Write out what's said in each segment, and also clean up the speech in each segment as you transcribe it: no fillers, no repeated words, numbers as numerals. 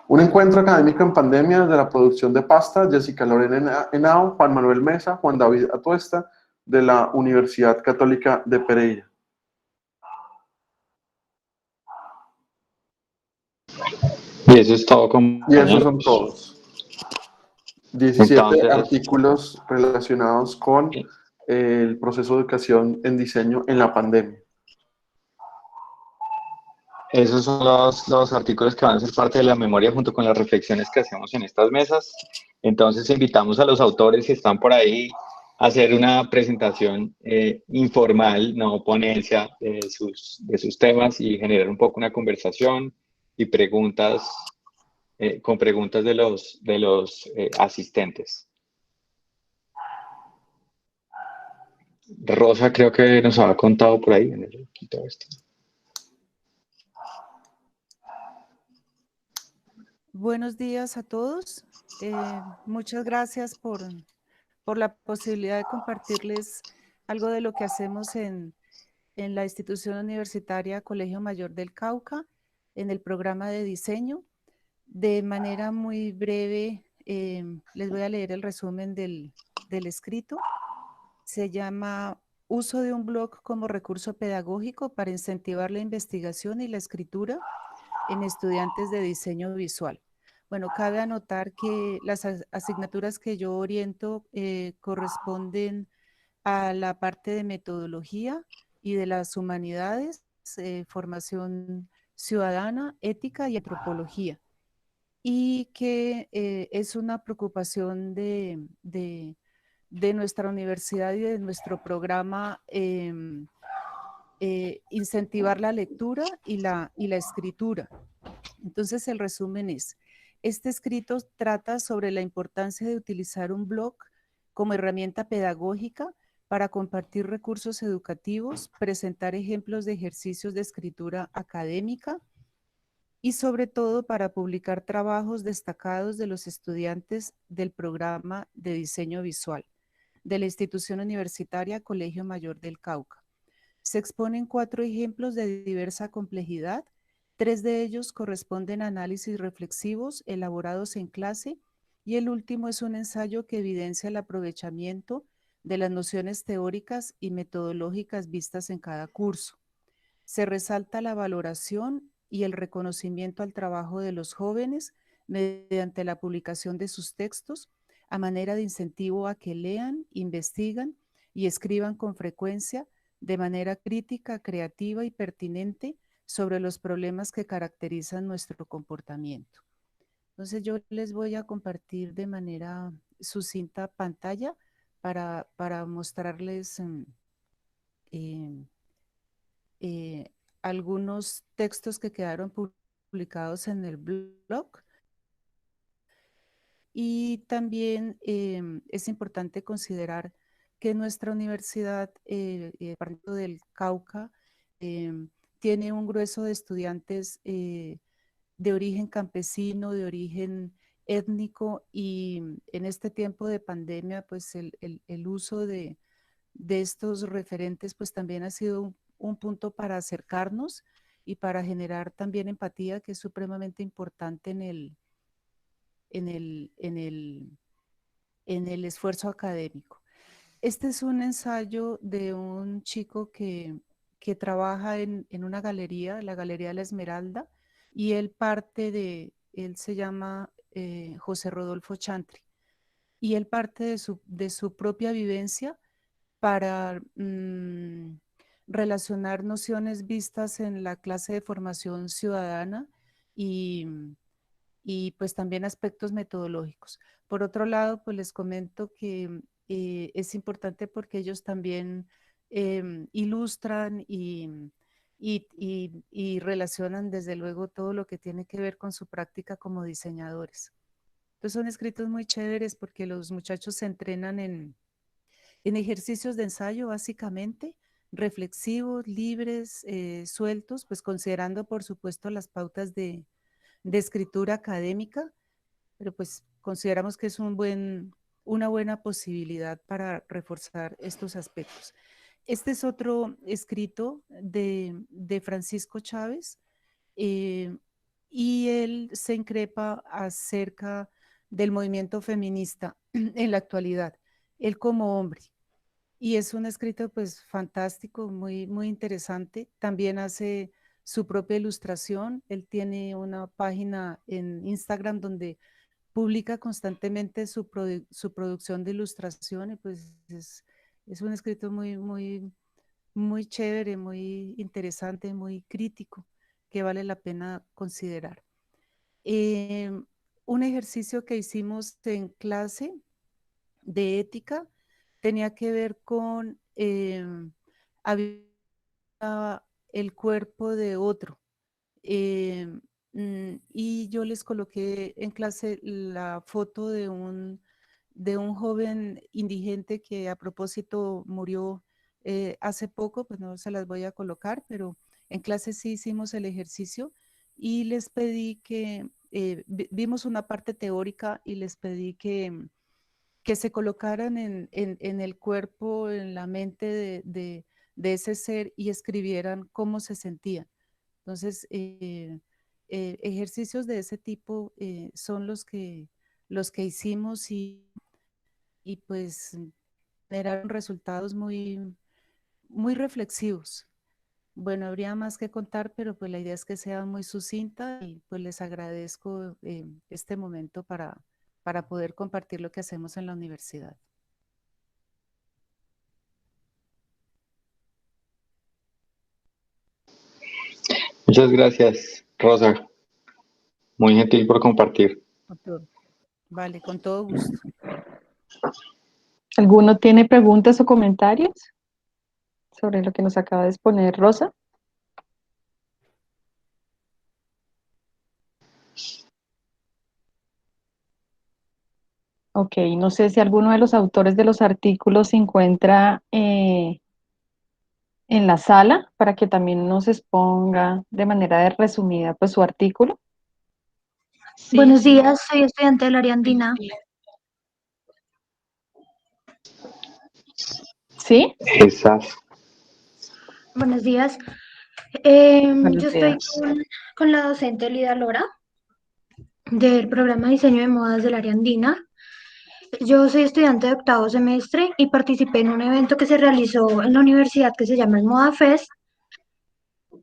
Un encuentro académico en pandemia de la producción de pasta, Jessica Lorena Henao, Juan Manuel Mesa, Juan David Atuesta, de la Universidad Católica de Pereira. Y eso es todo, Y esos compañeros. son todos. 17 Entonces, artículos relacionados con el proceso de educación en diseño en la pandemia. esos son los artículos que van a ser parte de la memoria junto con las reflexiones que hacemos en estas mesas. Entonces, invitamos a los autores que están por ahí a hacer una presentación informal, no ponencia de sus temas y generar un poco una conversación y preguntas, con preguntas de los asistentes. Rosa creo que nos había contado por ahí. Quito esto. Buenos días a todos. Muchas gracias por la posibilidad de compartirles algo de lo que hacemos en la institución universitaria Colegio Mayor del Cauca, en el programa de diseño. De manera muy breve, les voy a leer el resumen del escrito. Se llama Uso de un blog como recurso pedagógico para incentivar la investigación y la escritura en estudiantes de diseño visual. Bueno, cabe anotar que las asignaturas que yo oriento corresponden a la parte de metodología y de las humanidades, formación ciudadana, ética y antropología, y que es una preocupación de nuestra universidad y de nuestro programa incentivar la lectura y la escritura. Entonces el resumen es, este escrito trata sobre la importancia de utilizar un blog como herramienta pedagógica para compartir recursos educativos, presentar ejemplos de ejercicios de escritura académica y sobre todo para publicar trabajos destacados de los estudiantes del programa de diseño visual de la institución universitaria Colegio Mayor del Cauca. Se exponen 4 ejemplos de diversa complejidad. 3 de ellos corresponden a análisis reflexivos elaborados en clase y el último es un ensayo que evidencia el aprovechamiento de las nociones teóricas y metodológicas vistas en cada curso. Se resalta la valoración y el reconocimiento al trabajo de los jóvenes mediante la publicación de sus textos a manera de incentivo a que lean, investigan y escriban con frecuencia de manera crítica, creativa y pertinente sobre los problemas que caracterizan nuestro comportamiento. Entonces yo les voy a compartir de manera sucinta pantalla para mostrarles algunos textos que quedaron publicados en el blog. Y también es importante considerar que nuestra universidad, Departamento del Cauca, tiene un grueso de estudiantes de origen campesino, de origen étnico, y en este tiempo de pandemia, pues el uso de estos referentes pues también ha sido un punto para acercarnos y para generar también empatía, que es supremamente importante en el esfuerzo académico. Este es un ensayo de un chico que trabaja en una galería, la Galería La Esmeralda, y él se llama José Rodolfo Chantry, y él parte de su propia vivencia para relacionar nociones vistas en la clase de formación ciudadana y, pues también aspectos metodológicos. Por otro lado, pues les comento que es importante porque ellos también ilustran y relacionan desde luego todo lo que tiene que ver con su práctica como diseñadores. Entonces son escritos muy chéveres porque los muchachos se entrenan en ejercicios de ensayo básicamente, reflexivos, libres, sueltos, pues considerando por supuesto las pautas de escritura académica, pero pues consideramos que es una buena posibilidad para reforzar estos aspectos. Este es otro escrito de Francisco Chávez, y él se increpa acerca del movimiento feminista en la actualidad, él como hombre. Y es un escrito pues fantástico, muy, muy interesante. También hace su propia ilustración. Él tiene una página en Instagram donde publica constantemente su producción de ilustración y pues es un escrito muy, muy, muy chévere, muy interesante, muy crítico, que vale la pena considerar. Eh, un ejercicio que hicimos en clase de ética tenía que ver con el cuerpo de otro. Eh, y yo les coloqué en clase la foto de un joven indigente que a propósito murió hace poco, pues no se las voy a colocar, pero en clase sí hicimos el ejercicio y les pedí que, vimos una parte teórica y les pedí que se colocaran en el cuerpo, en la mente de ese ser y escribieran cómo se sentían. Entonces, ejercicios de ese tipo son los que hicimos y pues eran resultados muy, muy reflexivos. Bueno, habría más que contar, pero pues la idea es que sea muy sucinta y pues les agradezco este momento para poder compartir lo que hacemos en la universidad. Muchas gracias, Rosa. Muy gentil por compartir. Doctor. Vale, con todo gusto. ¿Alguno tiene preguntas o comentarios sobre lo que nos acaba de exponer Rosa? Ok, no sé si alguno de los autores de los artículos se encuentra en la sala para que también nos exponga de manera resumida pues su artículo. Buenos días, soy estudiante del área andina. ¿Sí? Esas. Buenos días. Buenos Yo estoy días. con la docente Lida Lora del programa de diseño de modas del área andina. Yo soy estudiante de octavo semestre y participé en un evento que se realizó en la universidad que se llama el Moda Fest,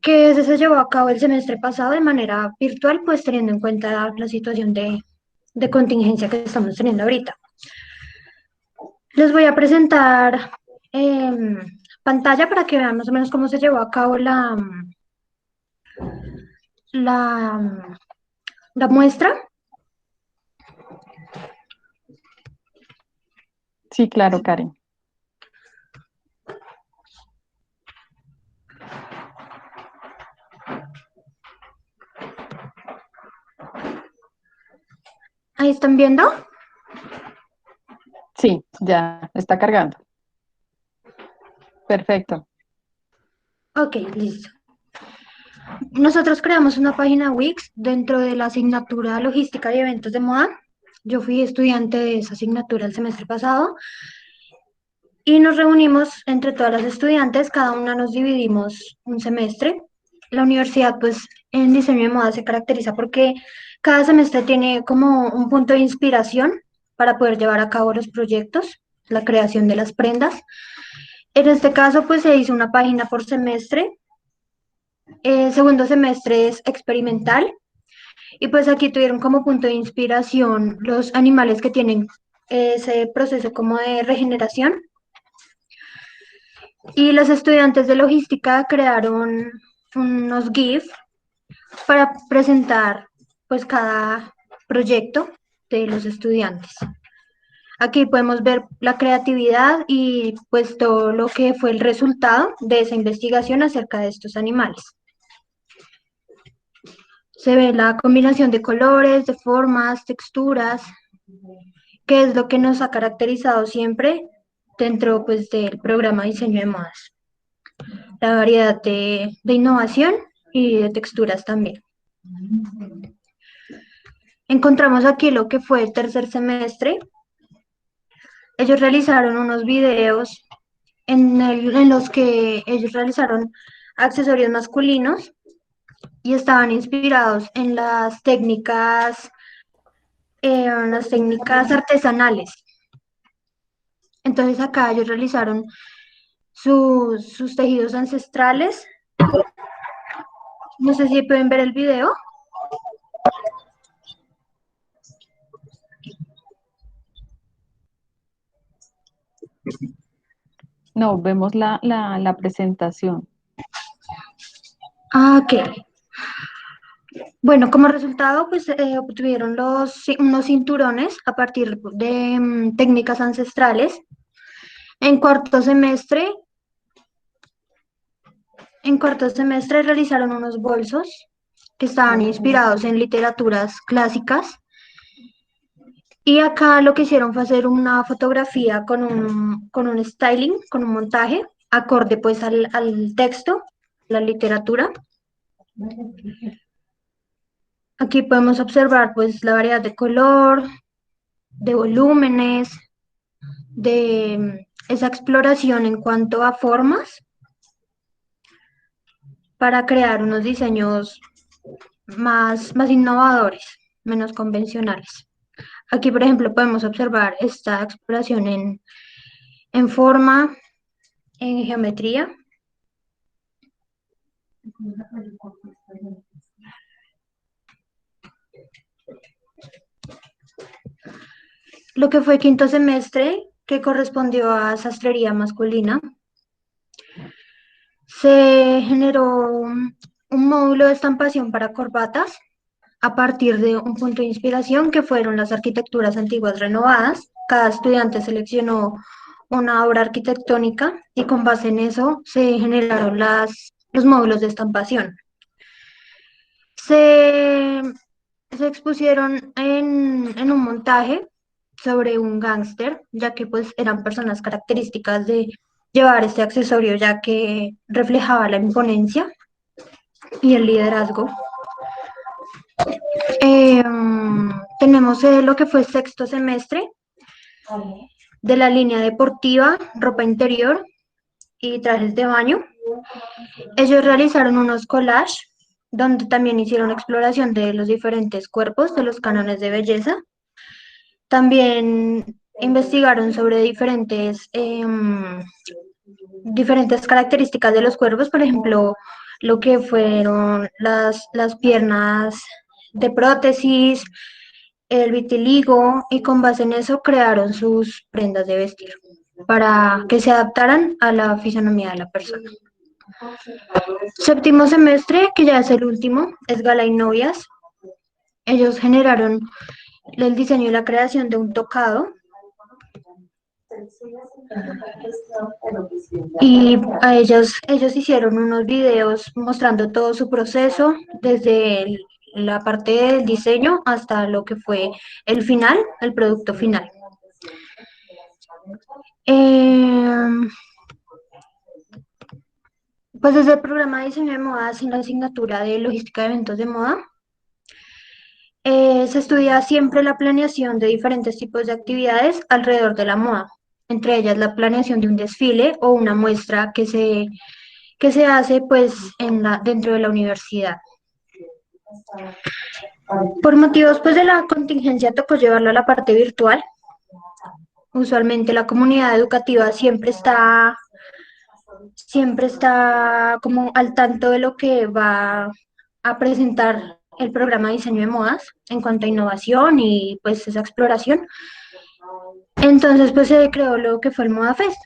que se llevó a cabo el semestre pasado de manera virtual, pues teniendo en cuenta la situación de contingencia que estamos teniendo ahorita. Les voy a presentar pantalla para que vean más o menos cómo se llevó a cabo la, la muestra. Sí, claro, Karen. Ahí están viendo. Sí, ya está cargando. Perfecto. Ok, listo. Nosotros creamos una página Wix dentro de la asignatura Logística y Eventos de Moda. Yo fui estudiante de esa asignatura el semestre pasado y nos reunimos entre todas las estudiantes, cada una nos dividimos un semestre. La universidad, pues, en diseño de moda se caracteriza porque cada semestre tiene como un punto de inspiración para poder llevar a cabo los proyectos, la creación de las prendas. En este caso, pues, se hizo una página por semestre. El segundo semestre es experimental y pues aquí tuvieron como punto de inspiración los animales que tienen ese proceso como de regeneración. Y los estudiantes de logística crearon unos GIF para presentar pues cada proyecto de los estudiantes. Aquí podemos ver la creatividad y pues todo lo que fue el resultado de esa investigación acerca de estos animales. Se ve la combinación de colores, de formas, texturas, que es lo que nos ha caracterizado siempre dentro pues del programa de diseño de modas. La variedad de innovación y de texturas también. Encontramos aquí lo que fue el tercer semestre. Ellos realizaron unos videos en los que ellos realizaron accesorios masculinos y estaban inspirados en las técnicas artesanales. Entonces acá ellos realizaron sus tejidos ancestrales. No sé si pueden ver el video. No, vemos la presentación. Ah, ok. Bueno, como resultado, pues obtuvieron unos cinturones a partir de técnicas ancestrales. En cuarto semestre, en cuarto semestre realizaron unos bolsos que estaban inspirados en literaturas clásicas. Y acá lo que hicieron fue hacer una fotografía con un styling, con un montaje, acorde pues al texto, la literatura. Aquí podemos observar pues la variedad de color, de volúmenes, de esa exploración en cuanto a formas para crear unos diseños más innovadores, menos convencionales. Aquí, por ejemplo, podemos observar esta exploración en forma, en geometría. Lo que fue quinto semestre, que correspondió a sastrería masculina, se generó un módulo de estampación para corbatas a partir de un punto de inspiración que fueron las arquitecturas antiguas renovadas. Cada estudiante seleccionó una obra arquitectónica y con base en eso se generaron los módulos de estampación. Se, se expusieron en un montaje sobre un gángster, ya que pues eran personas características de llevar este accesorio, ya que reflejaba la imponencia y el liderazgo. Tenemos lo que fue sexto semestre de la línea deportiva, ropa interior y trajes de baño. Ellos realizaron unos collages donde también hicieron exploración de los diferentes cuerpos, de los cánones de belleza. También investigaron sobre diferentes características de los cuerpos, por ejemplo, lo que fueron las piernas de prótesis, el vitiligo, y con base en eso crearon sus prendas de vestir para que se adaptaran a la fisonomía de la persona. Séptimo semestre, que ya es el último, es gala y novias. Ellos generaron el diseño y la creación de un tocado. Y ellos hicieron unos videos mostrando todo su proceso, desde la parte del diseño hasta lo que fue el final, el producto final. Pues desde el programa de diseño de modas en la asignatura de logística de eventos de moda, se estudia siempre la planeación de diferentes tipos de actividades alrededor de la moda, entre ellas la planeación de un desfile o una muestra que se hace pues dentro de la universidad. Por motivos pues de la contingencia tocó llevarlo a la parte virtual. Usualmente la comunidad educativa siempre está como al tanto de lo que va a presentar el programa de diseño de modas en cuanto a innovación y pues esa exploración. Entonces pues se creó lo que fue el Moda Fest,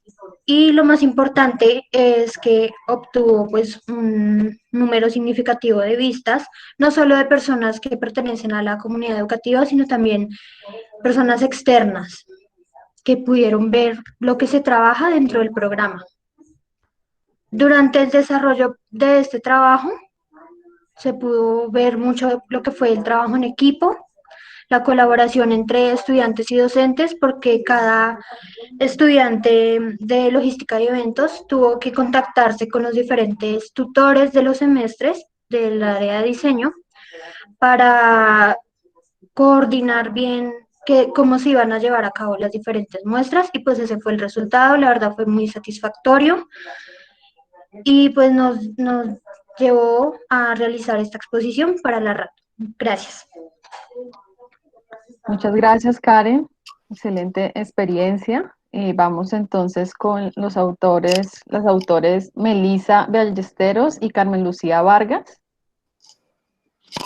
y lo más importante es que obtuvo pues un número significativo de vistas, no solo de personas que pertenecen a la comunidad educativa, sino también personas externas que pudieron ver lo que se trabaja dentro del programa. Durante el desarrollo de este trabajo se pudo ver mucho lo que fue el trabajo en equipo, la colaboración entre estudiantes y docentes, porque cada estudiante de logística y eventos tuvo que contactarse con los diferentes tutores de los semestres del área de diseño para coordinar bien cómo se iban a llevar a cabo las diferentes muestras, y pues ese fue el resultado. La verdad fue muy satisfactorio y pues nos llevó a realizar esta exposición para la RAT. Gracias. Muchas gracias, Karen. Excelente experiencia. Vamos entonces con los autores, las autores Melissa Ballesteros y Carmen Lucía Vargas.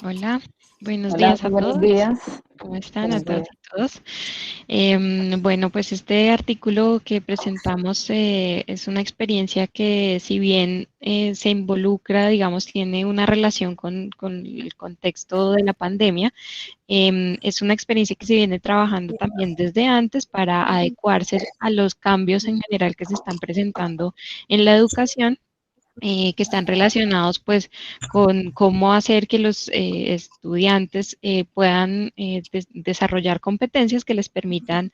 Hola, buenos Hola, días a muy buenos todos. días. ¿Cómo están a Buenos todas días. y todos? Bueno, pues este artículo que presentamos es una experiencia que si bien se involucra, digamos, tiene una relación con el contexto de la pandemia, es una experiencia que se viene trabajando también desde antes para adecuarse a los cambios en general que se están presentando en la educación, que están relacionados pues con cómo hacer que los estudiantes puedan desarrollar competencias que les permitan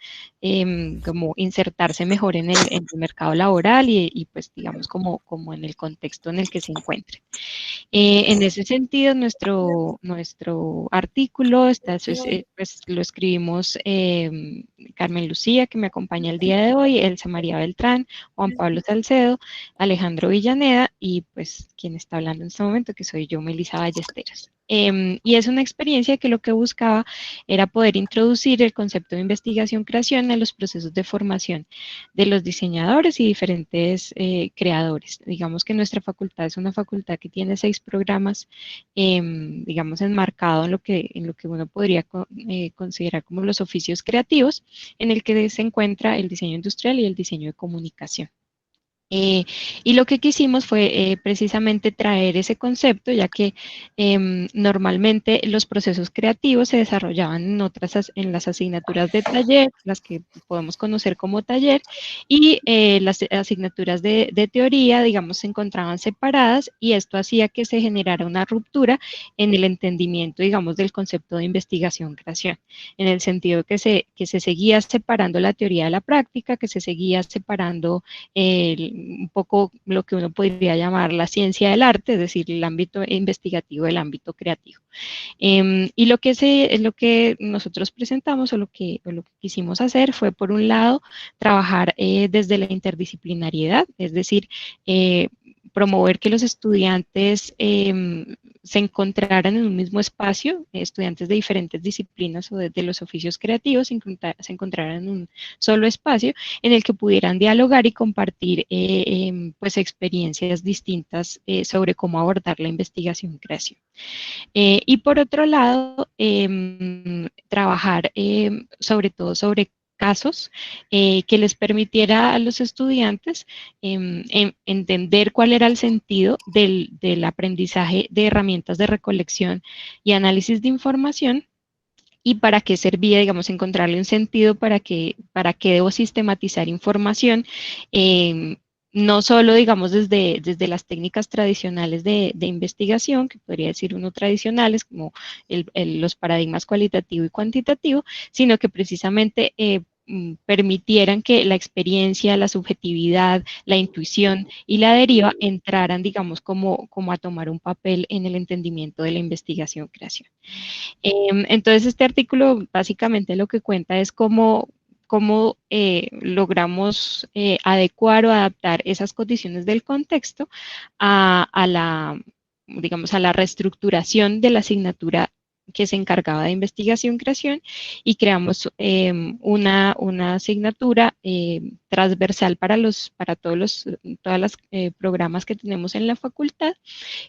como insertarse mejor en el mercado laboral y, pues digamos como en el contexto en el que se encuentren. En ese sentido, nuestro artículo pues, lo escribimos Carmen Lucía, que me acompaña el día de hoy, Elsa María Beltrán, Juan Pablo Salcedo, Alejandro Villaneda y pues quien está hablando en este momento, que soy yo, Melissa Ballesteros. Y es una experiencia que lo que buscaba era poder introducir el concepto de investigación-creación en los procesos de formación de los diseñadores y diferentes creadores. Digamos que nuestra facultad es una facultad que tiene 6 programas, digamos, enmarcado en lo que uno podría considerar como los oficios creativos, en el que se encuentra el diseño industrial y el diseño de comunicación. Y lo que quisimos fue precisamente traer ese concepto, ya que normalmente los procesos creativos se desarrollaban en las asignaturas de taller, las que podemos conocer como taller, y las asignaturas de teoría, digamos, se encontraban separadas y esto hacía que se generara una ruptura en el entendimiento, digamos, del concepto de investigación-creación, en el sentido que se seguía separando la teoría de la práctica, que se seguía separando un poco lo que uno podría llamar la ciencia del arte, es decir, el ámbito investigativo del ámbito creativo. Y lo que nosotros presentamos o lo que quisimos hacer fue, por un lado, trabajar desde la interdisciplinariedad, es decir, promover que los estudiantes se encontraran en un mismo espacio, estudiantes de diferentes disciplinas o de los oficios creativos se encontraran en un solo espacio en el que pudieran dialogar y compartir pues experiencias distintas sobre cómo abordar la investigación-creación. Y por otro lado, trabajar sobre todo sobre casos que les permitiera a los estudiantes entender cuál era el sentido del aprendizaje de herramientas de recolección y análisis de información y para qué servía, digamos, encontrarle un sentido para qué debo sistematizar información, no solo, digamos, desde las técnicas tradicionales de investigación, que podría decir uno tradicionales, como los paradigmas cualitativo y cuantitativo, sino que precisamente permitieran que la experiencia, la subjetividad, la intuición y la deriva entraran, digamos, como a tomar un papel en el entendimiento de la investigación-creación. Entonces, este artículo básicamente lo que cuenta es cómo logramos adecuar o adaptar esas condiciones del contexto digamos, a la reestructuración de la asignatura que se encargaba de investigación-creación y creamos una asignatura transversal para todas las programas que tenemos en la facultad,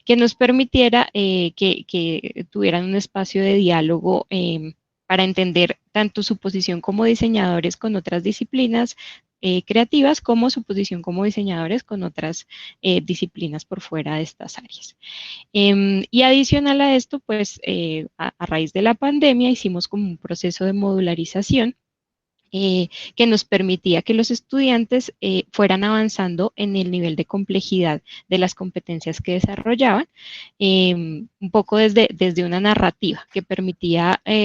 que nos permitiera que tuvieran un espacio de diálogo para entender tanto su posición como diseñadores con otras disciplinas creativas, como su posición como diseñadores con otras disciplinas por fuera de estas áreas. Y adicional a esto, pues a raíz de la pandemia hicimos como un proceso de modularización que nos permitía que los estudiantes fueran avanzando en el nivel de complejidad de las competencias que desarrollaban, un poco desde una narrativa que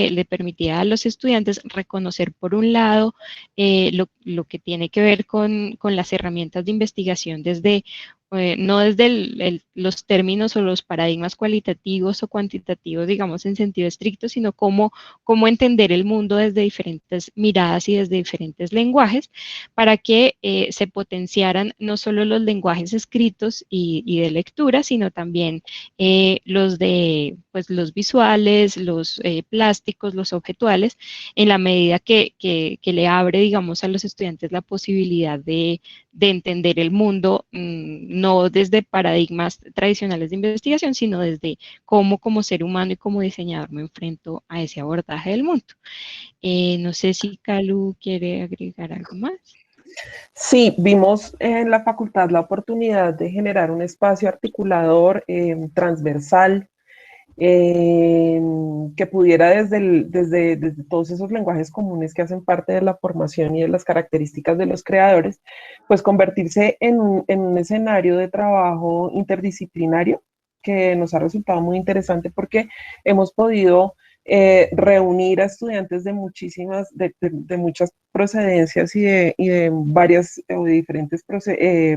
le permitía a los estudiantes reconocer, por un lado, lo que tiene que ver con las herramientas de investigación desde no desde los términos o los paradigmas cualitativos o cuantitativos, digamos, en sentido estricto, sino cómo entender el mundo desde diferentes miradas y desde diferentes lenguajes para que se potenciaran no solo los lenguajes escritos y de lectura, sino también los de pues, los visuales, los plásticos, los objetuales, en la medida que le abre, digamos, a los estudiantes la posibilidad de entender el mundo, no desde paradigmas tradicionales de investigación, sino desde cómo como ser humano y como diseñador me enfrento a ese abordaje del mundo. No sé si Calu quiere agregar algo más. Sí, vimos en la facultad la oportunidad de generar un espacio articulador transversal que pudiera desde todos esos lenguajes comunes que hacen parte de la formación y de las características de los creadores, pues convertirse en un escenario de trabajo interdisciplinario que nos ha resultado muy interesante porque hemos podido reunir a estudiantes de muchas procedencias y de varias o de diferentes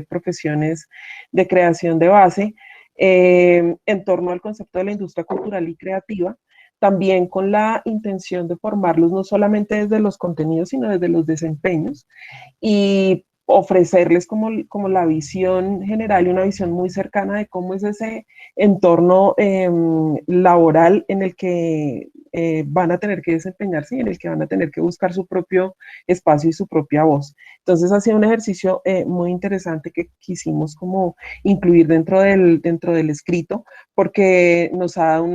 profesiones de creación de base en torno al concepto de la industria cultural y creativa, también con la intención de formarlos no solamente desde los contenidos, sino desde los desempeños y ofrecerles como la visión general y una visión muy cercana de cómo es ese entorno laboral en el que van a tener que desempeñarse y en el que van a tener que buscar su propio espacio y su propia voz. Entonces ha sido un ejercicio muy interesante que quisimos como incluir dentro del escrito porque nos ha dado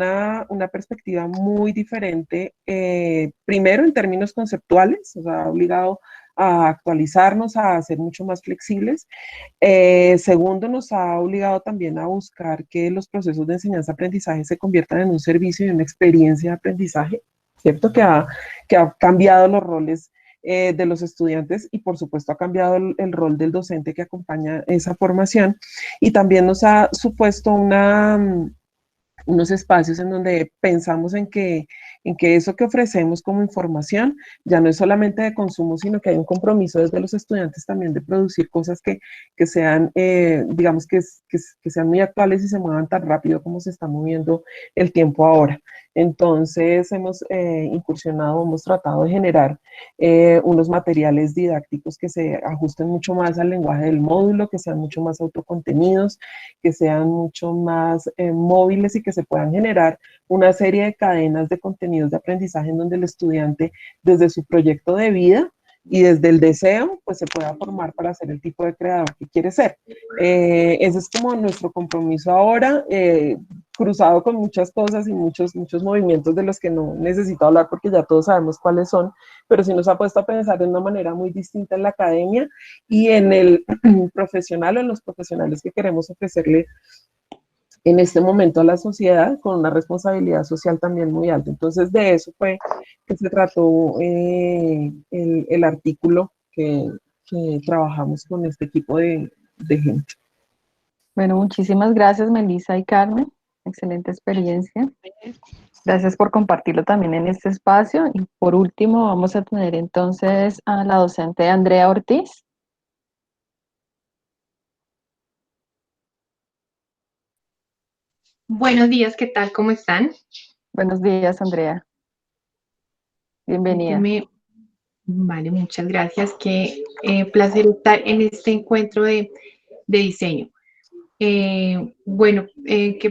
una perspectiva muy diferente, primero en términos conceptuales, o sea, ha obligado a actualizarnos, a ser mucho más flexibles. Segundo, nos ha obligado también a buscar que los procesos de enseñanza-aprendizaje se conviertan en un servicio y una experiencia de aprendizaje, ¿cierto? Que ha cambiado los roles de los estudiantes y por supuesto ha cambiado el rol del docente que acompaña esa formación y también nos ha supuesto unos espacios en donde pensamos en que eso que ofrecemos como información ya no es solamente de consumo, sino que hay un compromiso desde los estudiantes también de producir cosas que sean, digamos, que sean muy actuales y se muevan tan rápido como se está moviendo el tiempo ahora. Entonces hemos incursionado, hemos tratado de generar unos materiales didácticos que se ajusten mucho más al lenguaje del módulo, que sean mucho más autocontenidos, que sean mucho más móviles y que se puedan generar una serie de cadenas de contenidos de aprendizaje en donde el estudiante desde su proyecto de vida y desde el deseo, pues se pueda formar para ser el tipo de creador que quiere ser. Ese es como nuestro compromiso ahora, cruzado con muchas cosas y muchos movimientos de los que no necesito hablar porque ya todos sabemos cuáles son, pero sí nos ha puesto a pensar de una manera muy distinta en la academia y en el profesional o en los profesionales que queremos ofrecerle en este momento a la sociedad con una responsabilidad social también muy alta. Entonces, de eso fue que se trató el artículo que trabajamos con este equipo de gente. Bueno, muchísimas gracias, Melissa y Carmen. Excelente experiencia. Gracias por compartirlo también en este espacio. Y por último, vamos a tener entonces a la docente Andrea Ortiz. Buenos días, ¿qué tal? ¿Cómo están? Buenos días, Andrea. Bienvenida. Vale, muchas gracias. Qué placer estar en este encuentro de diseño. Qué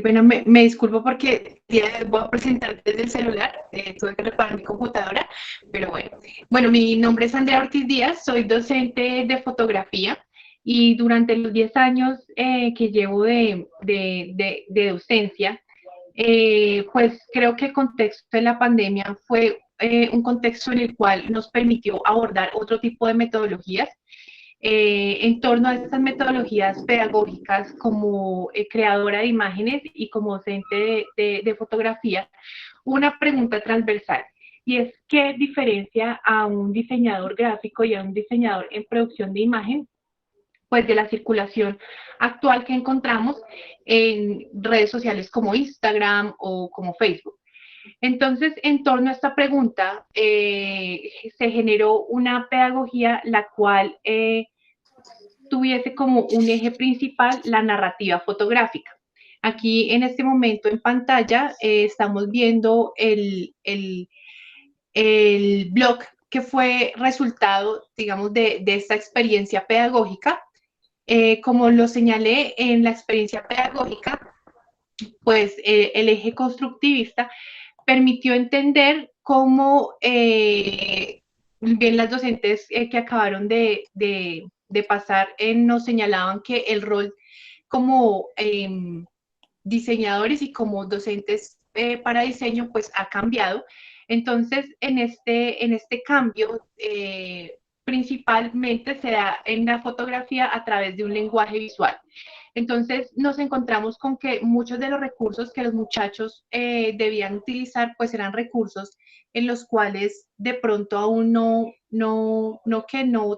pena, me disculpo porque voy a presentar desde el celular, tuve que reparar mi computadora, pero bueno. Bueno, mi nombre es Andrea Ortiz Díaz, soy docente de fotografía y durante los 10 años que llevo de docencia, pues creo que el contexto de la pandemia fue un contexto en el cual nos permitió abordar otro tipo de metodologías en torno a estas metodologías pedagógicas como creadora de imágenes y como docente de fotografía, una pregunta transversal. Y es, ¿qué diferencia a un diseñador gráfico y a un diseñador en producción de imagen pues de la circulación actual que encontramos en redes sociales como Instagram o como Facebook? Entonces, en torno a esta pregunta, se generó una pedagogía la cual tuviese como un eje principal la narrativa fotográfica. Aquí en este momento en pantalla estamos viendo el blog que fue resultado, digamos, de esta experiencia pedagógica. Como lo señalé en la experiencia pedagógica, pues el eje constructivista permitió entender cómo bien las docentes que acabaron de pasar nos señalaban que el rol como diseñadores y como docentes para diseño pues ha cambiado. Entonces, en este cambio, principalmente se da en la fotografía a través de un lenguaje visual. Entonces nos encontramos con que muchos de los recursos que los muchachos debían utilizar, pues eran recursos en los cuales de pronto aún no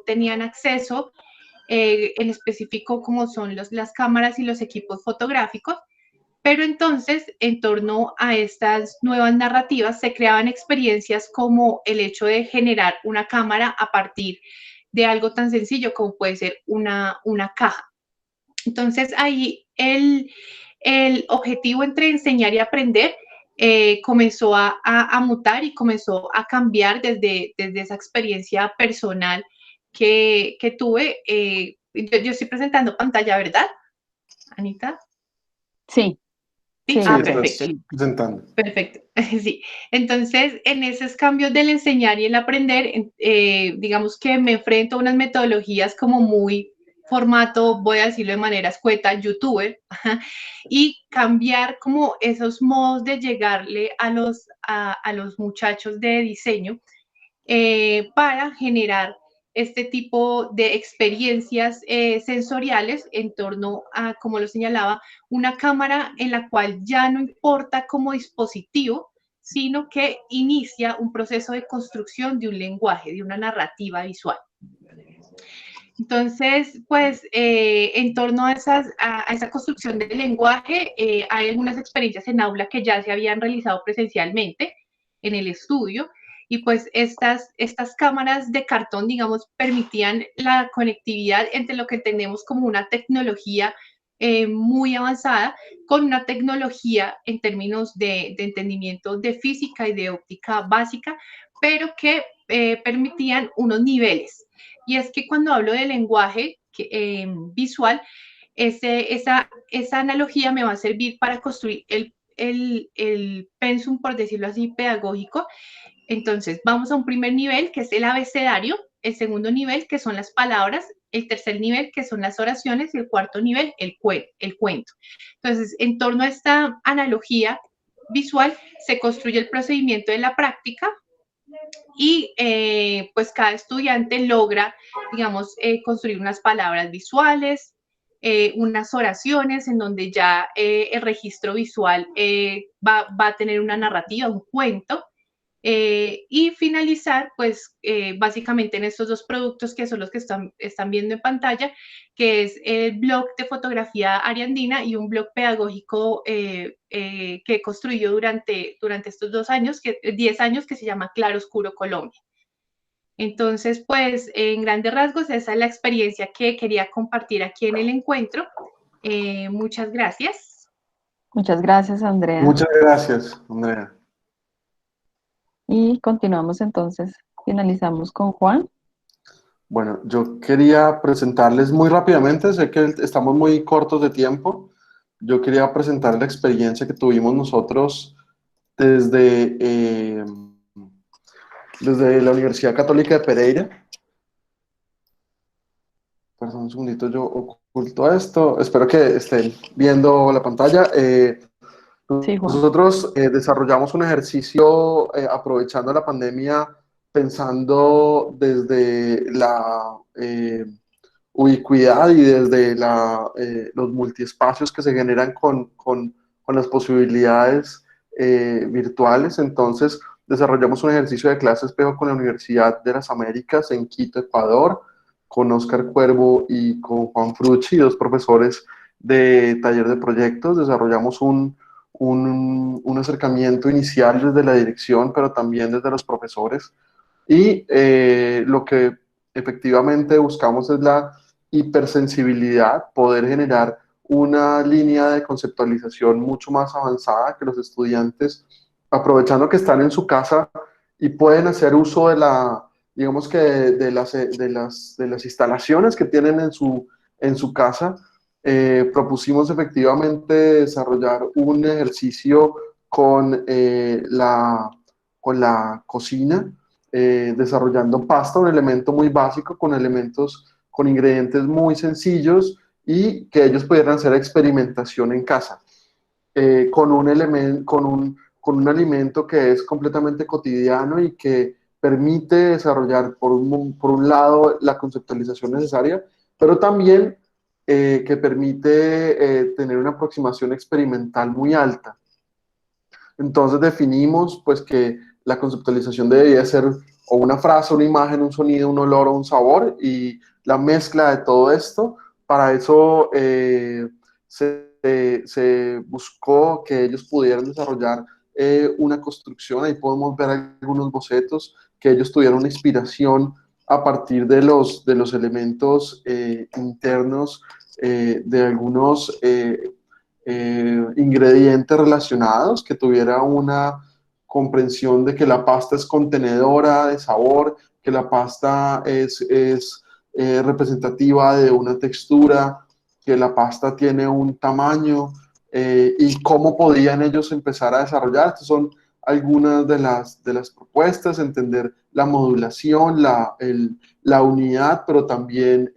tenían acceso, en específico como son las cámaras y los equipos fotográficos. Pero entonces, en torno a estas nuevas narrativas, se creaban experiencias como el hecho de generar una cámara a partir de algo tan sencillo como puede ser una caja. Entonces, ahí el objetivo entre enseñar y aprender comenzó a mutar y comenzó a cambiar desde esa experiencia personal que tuve. Yo estoy presentando pantalla, ¿verdad, Anita? Sí, Sí, sí, Sí, perfecto. estás presentando. Perfecto, sí. Entonces, en esos cambios del enseñar y el aprender, digamos que me enfrento a unas metodologías como muy formato, voy a decirlo de manera escueta, youtuber, y cambiar como esos modos de llegarle a los muchachos de diseño para generar este tipo de experiencias sensoriales en torno a, como lo señalaba, una cámara en la cual ya no importa como dispositivo, sino que inicia un proceso de construcción de un lenguaje, de una narrativa visual. Entonces, pues, en torno a esa construcción del lenguaje, hay algunas experiencias en aula que ya se habían realizado presencialmente en el estudio, y pues estas cámaras de cartón, digamos, permitían la conectividad entre lo que tenemos como una tecnología muy avanzada con una tecnología en términos de entendimiento de física y de óptica básica, pero que permitían unos niveles. Y es que cuando hablo de lenguaje visual, esa analogía me va a servir para construir el pensum, por decirlo así, pedagógico. Entonces, vamos a un primer nivel, que es el abecedario, el segundo nivel, que son las palabras, el tercer nivel, que son las oraciones, y el cuarto nivel, el cuento. Entonces, en torno a esta analogía visual, se construye el procedimiento de la práctica, y pues cada estudiante logra, digamos, construir unas palabras visuales, unas oraciones en donde ya el registro visual va a tener una narrativa, un cuento, y finalizar, pues, básicamente en estos dos productos que son los que están viendo en pantalla, que es el blog de fotografía Ariandina y un blog pedagógico que he construido durante estos 10 años, que se llama Claro Oscuro Colombia. Entonces, pues, en grandes rasgos, esa es la experiencia que quería compartir aquí en el encuentro. Muchas gracias. muchas gracias, Andrea. Muchas gracias, Andrea. Y continuamos entonces, finalizamos con Juan. Bueno, yo quería presentarles muy rápidamente, sé que estamos muy cortos de tiempo. Yo quería presentar la experiencia que tuvimos nosotros desde la Universidad Católica de Pereira. Perdón, un segundito, yo oculto esto. Espero que estén viendo la pantalla. Sí, Juan. Nosotros desarrollamos un ejercicio aprovechando la pandemia, pensando desde la ubicuidad y desde los multiespacios que se generan con las posibilidades virtuales. Entonces, desarrollamos un ejercicio de clase espejo con la Universidad de las Américas en Quito, Ecuador, con Oscar Cuervo y con Juan Frucci, dos profesores de taller de proyectos. Desarrollamos un acercamiento inicial desde la dirección, pero también desde los profesores. Y lo que efectivamente buscamos es la hipersensibilidad, poder generar una línea de conceptualización mucho más avanzada que los estudiantes, aprovechando que están en su casa y pueden hacer uso de la, digamos que de las instalaciones que tienen en su casa. Propusimos efectivamente desarrollar un ejercicio con, con la cocina, desarrollando pasta, un elemento muy básico, con elementos, con ingredientes muy sencillos, y que ellos pudieran hacer experimentación en casa, con un elemento, con un alimento que es completamente cotidiano y que permite desarrollar, por un lado, la conceptualización necesaria, pero también que permite tener una aproximación experimental muy alta. Entonces definimos pues que la conceptualización debería ser o una frase, una imagen, un sonido, un olor o un sabor, y la mezcla de todo esto. Para eso se buscó que ellos pudieran desarrollar una construcción. Ahí podemos ver algunos bocetos, que ellos tuvieron una inspiración a partir de los elementos internos de algunos ingredientes relacionados, que tuviera una comprensión de que la pasta es contenedora de sabor, que la pasta es representativa de una textura, que la pasta tiene un tamaño, y cómo podían ellos empezar a desarrollar. Estas son algunas de las propuestas: entender la modulación, la unidad, pero también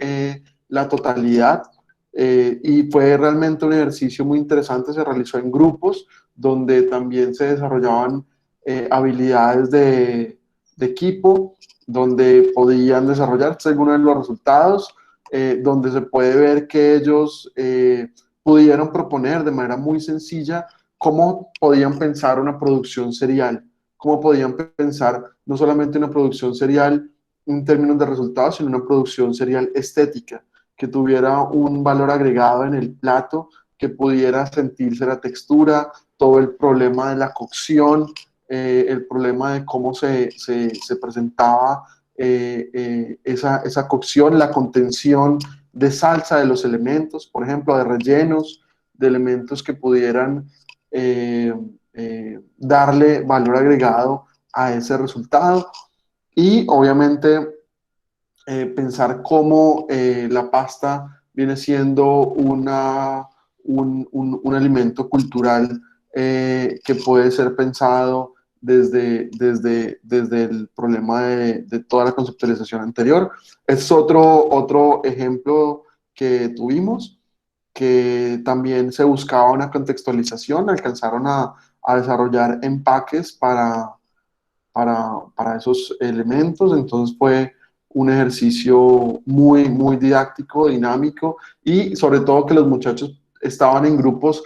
la totalidad. Y fue realmente un ejercicio muy interesante. Se realizó en grupos donde también se desarrollaban habilidades de equipo, donde podían desarrollarse algunos de los resultados, donde se puede ver que ellos pudieron proponer de manera muy sencilla cómo podían pensar una producción serial, cómo podían pensar no solamente una producción serial en términos de resultados, sino una producción serial estética, que tuviera un valor agregado en el plato, que pudiera sentirse la textura, todo el problema de la cocción, el problema de cómo se presentaba esa cocción, la contención de salsa de los elementos, por ejemplo, de rellenos, de elementos que pudieran darle valor agregado a ese resultado. Y obviamente pensar cómo la pasta viene siendo un alimento cultural que puede ser pensado desde el problema de toda la conceptualización anterior. Es otro ejemplo que tuvimos, que también se buscaba una contextualización. Alcanzaron a desarrollar empaques para esos elementos. Entonces fue un ejercicio muy didáctico, dinámico, y sobre todo que los muchachos estaban en grupos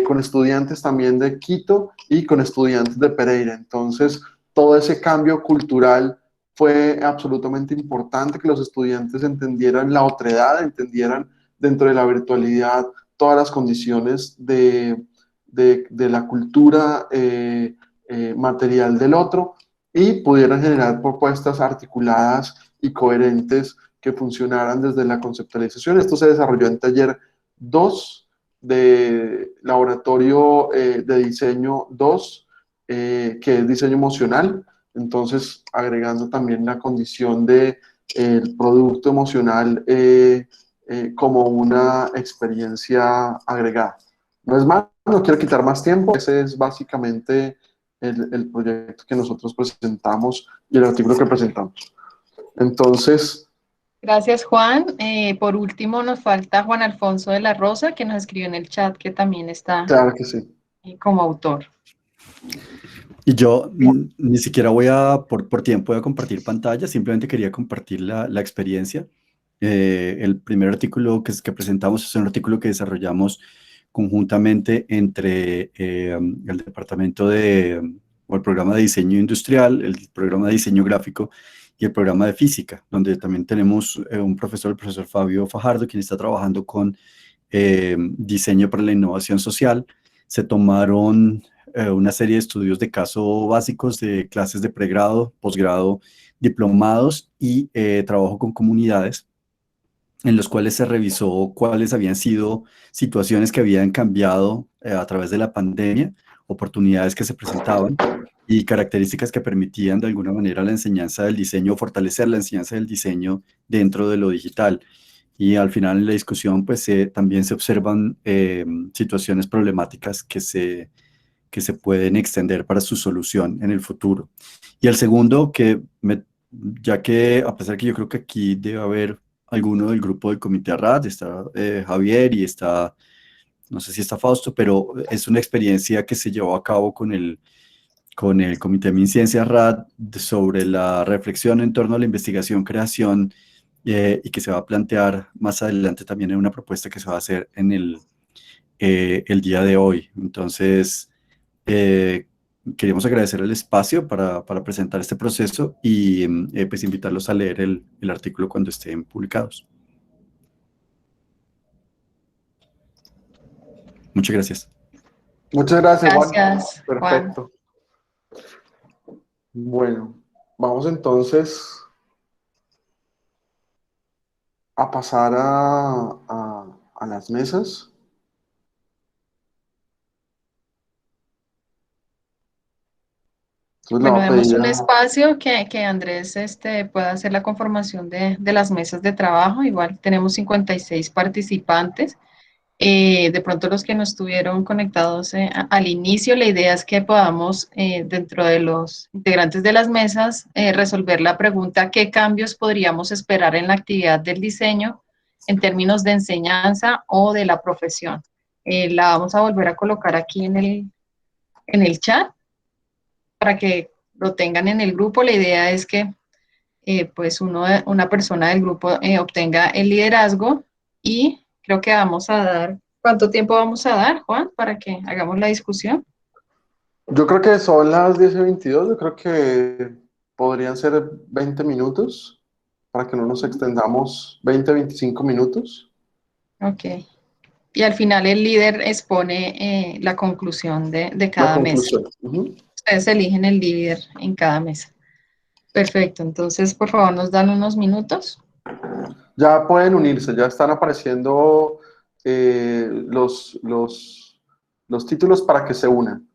con estudiantes también de Quito y con estudiantes de Pereira. Entonces todo ese cambio cultural fue absolutamente importante, que los estudiantes entendieran la otredad, entendieran dentro de la virtualidad todas las condiciones de la cultura material del otro, y pudieran generar propuestas articuladas y coherentes que funcionaran desde la conceptualización. Esto se desarrolló en taller 2 de laboratorio de diseño 2, que es diseño emocional. Entonces, agregando también la condición de el producto emocional como una experiencia agregada. No es más, no quiero quitar más tiempo. Ese es básicamente el proyecto que nosotros presentamos y el artículo que presentamos. Entonces, Gracias, Juan. Por último, nos falta Juan Alfonso de la Rosa, que nos escribió en el chat, que también está claro que sí. como autor. Y yo ni siquiera por tiempo voy a compartir pantalla, simplemente quería compartir la experiencia. El primer artículo que presentamos es un artículo que desarrollamos conjuntamente entre el departamento o el programa de diseño industrial, el programa de diseño gráfico y el programa de física, donde también tenemos un profesor, el profesor Fabio Fajardo, quien está trabajando con diseño para la innovación social. Se tomaron una serie de estudios de caso básicos de clases de pregrado, posgrado, diplomados y trabajo con comunidades. en los cuales se revisó cuáles habían sido situaciones que habían cambiado a través de la pandemia, oportunidades que se presentaban y características que permitían de alguna manera la enseñanza del diseño, fortalecer la enseñanza del diseño dentro de lo digital. Y al final en la discusión pues también se observan situaciones problemáticas que se pueden extender para su solución en el futuro. Y el segundo, ya que a pesar que yo creo que aquí debe haber alguno del grupo del Comité RAD, está Javier y está, no sé si está Fausto, pero es una experiencia que se llevó a cabo con el Comité de MinCiencia RAD sobre la reflexión en torno a la investigación, creación, y que se va a plantear más adelante también en una propuesta que se va a hacer en el día de hoy. Entonces, queríamos agradecer el espacio para presentar este proceso y pues invitarlos a leer el artículo cuando estén publicados. Muchas gracias. Muchas gracias, Juan. Gracias, Juan. Perfecto. Bueno, vamos entonces a pasar a las mesas. Entonces, Bueno, le voy a demos pedir un a- espacio que Andrés pueda hacer la conformación de las mesas de trabajo. Igual tenemos 56 participantes. De pronto los que no estuvieron conectados al inicio, la idea es que podamos, dentro de los integrantes de las mesas, resolver la pregunta: ¿qué cambios podríamos esperar en la actividad del diseño en términos de enseñanza o de la profesión? La vamos a volver a colocar aquí en el chat para que lo tengan en el grupo. La idea es que pues una persona del grupo obtenga el liderazgo, y creo que vamos a dar, ¿cuánto tiempo vamos a dar, Juan, para que hagamos la discusión? Yo creo que son las 10:22, yo creo que podrían ser 20 minutos para que no nos extendamos 20, 25 minutos. Ok. Y al final el líder expone la conclusión de La cada mesa. conclusión. Ujú. Ustedes eligen el líder en cada mesa. Perfecto, entonces por favor nos dan unos minutos. Ya pueden unirse, ya están apareciendo los títulos para que se unan.